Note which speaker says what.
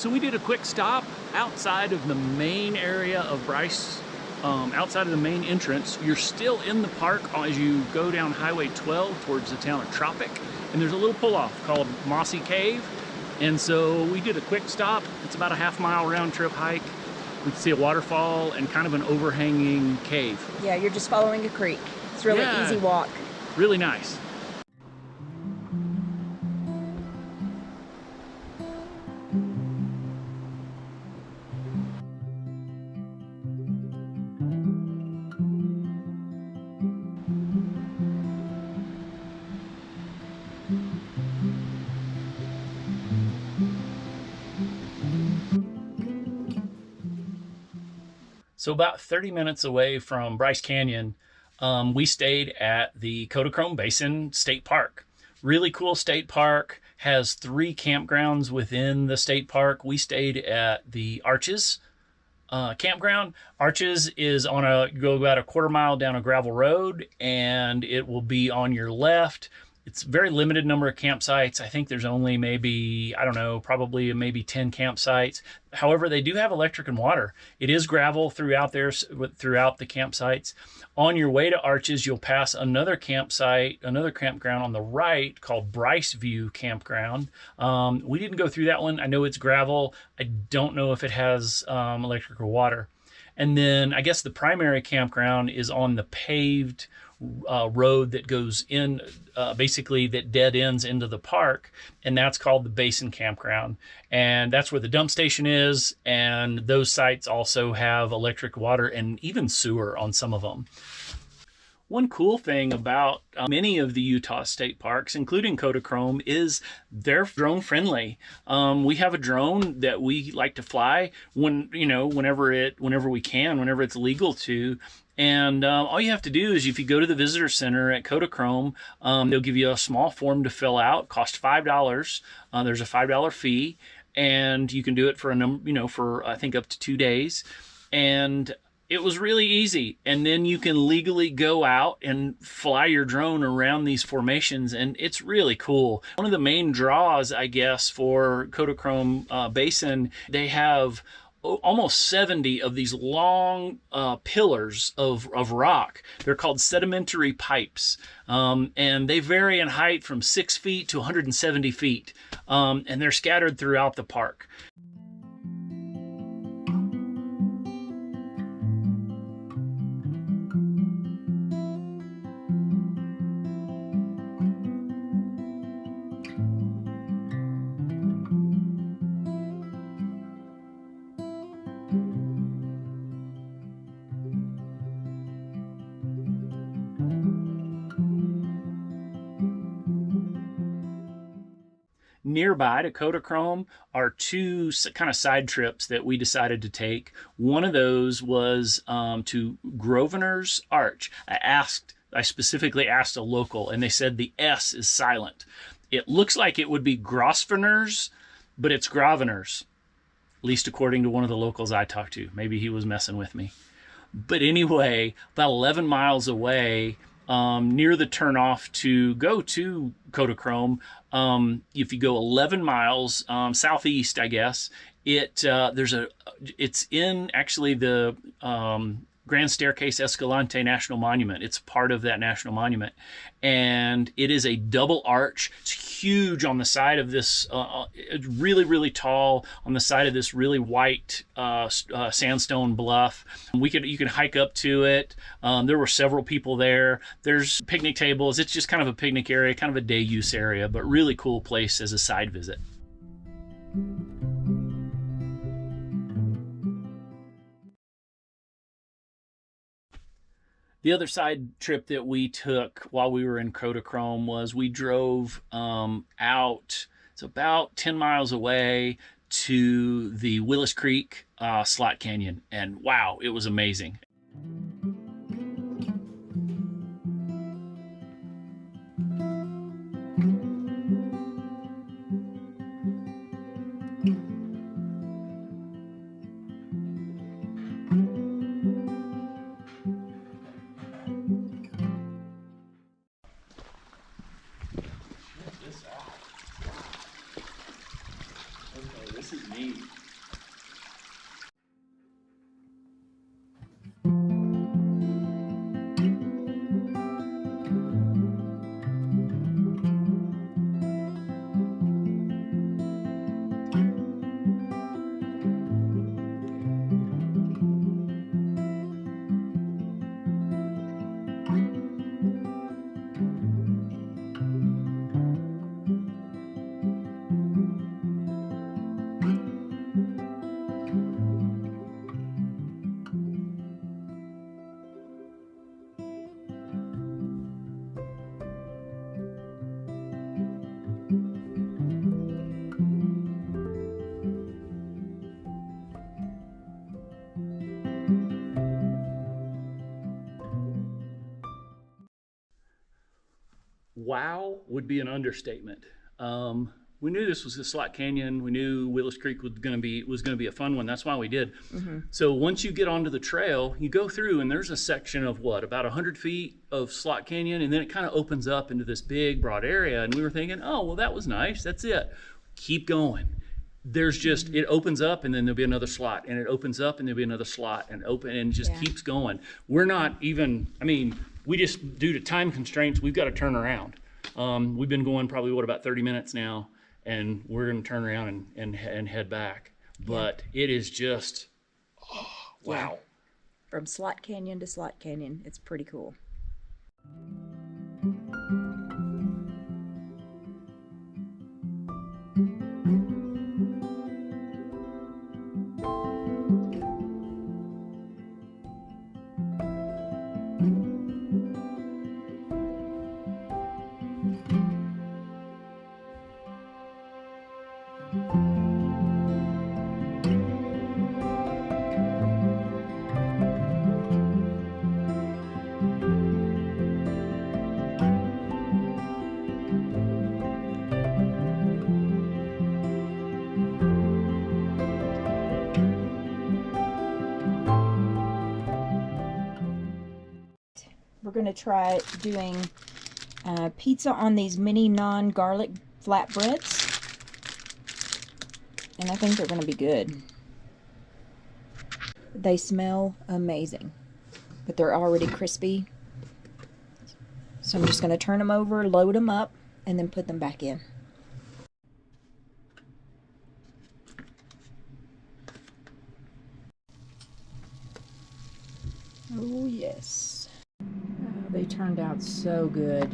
Speaker 1: So we did a quick stop outside of the main area of Bryce, outside of the main entrance. You're still in the park as you go down Highway 12 towards the town of Tropic. And there's a little pull-off called Mossy Cave. And so we did a quick stop. It's about a half-mile round-trip hike. We can see a waterfall and kind of an overhanging cave.
Speaker 2: Yeah, you're just following a creek. It's really easy walk.
Speaker 1: Really nice. So about 30 minutes away from Bryce Canyon, we stayed at the Kodachrome Basin State Park. Really cool state park, has 3 campgrounds within the state park. We stayed at the Arches campground. Arches is on you go about a quarter mile down a gravel road, and it will be on your left. It's a very limited number of campsites. I think there's only maybe, I don't know, probably maybe 10 campsites. However, they do have electric and water. It is gravel throughout there, throughout the campsites. On your way to Arches, you'll pass another campsite, another campground on the right called Bryce View Campground. We didn't go through that one. I know it's gravel. I don't know if it has electric or water. And then I guess the primary campground is on the paved road that goes in, basically that dead ends into the park, and that's called the Basin Campground. And that's where the dump station is, and those sites also have electric, water, and even sewer on some of them. One cool thing about many of the Utah state parks, including Kodachrome, is they're drone friendly. We have a drone that we like to fly whenever we can, whenever it's legal to. And all you have to do is if you go to the visitor center at Kodachrome, they'll give you a small form to fill out. Cost $5. There's a $5 fee, and you can do it for for I think up to 2 days. And it was really easy. And then you can legally go out and fly your drone around these formations, and it's really cool. One of the main draws, I guess, for Kodachrome Basin, they have almost 70 of these long pillars of rock. They're called sedimentary pipes, and they vary in height from 6 feet to 170 feet, and they're scattered throughout the park. Nearby to Kodachrome are 2 kind of side trips that we decided to take. One of those was to Groer Arch. I specifically asked a local, and they said the S is silent. It looks like it would be Grosvenors, but it's Groveners, at least according to one of the locals I talked to. Maybe he was messing with me. But anyway, about 11 miles away, near the turnoff to go to Kodachrome, if you go 11 miles southeast, I guess, it's in actually the Grand Staircase Escalante National Monument. It's part of that national monument, and it is a double arch. It's huge on the side of this, it's really, really tall on the side of this really white sandstone bluff. You can hike up to it. There were several people there. There's picnic tables. It's just kind of a picnic area, kind of a day use area, but really cool place as a side visit. The other side trip that we took while we were in Kodachrome was we drove out, it's about 10 miles away, to the Willis Creek Slot Canyon, and wow, it was amazing. This is neat. wow would be an understatement. We knew this was a slot canyon. We knew Willis Creek was going to be a fun one. That's why we did. So once you get onto the trail, you go through, and there's a section of about 100 feet of slot canyon, and then it kind of opens up into this big, broad area. And we were thinking, oh, well, that was nice. That's it. Keep going. There's just it opens up, and then there'll be another slot, and it opens up, and there'll be another slot, and just keeps going. We're not even. I mean, we just, due to time constraints, we've got to turn around. We've been going probably about 30 minutes now, and we're going to turn around and head back. But it is just, wow.
Speaker 2: Yeah. From slot canyon to slot canyon, it's pretty cool. We're going to try doing pizza on these mini non-garlic flatbreads. And I think they're going to be good. They smell amazing, but they're already crispy. So I'm just going to turn them over, load them up, and then put them back in. Oh yes. They turned out so good.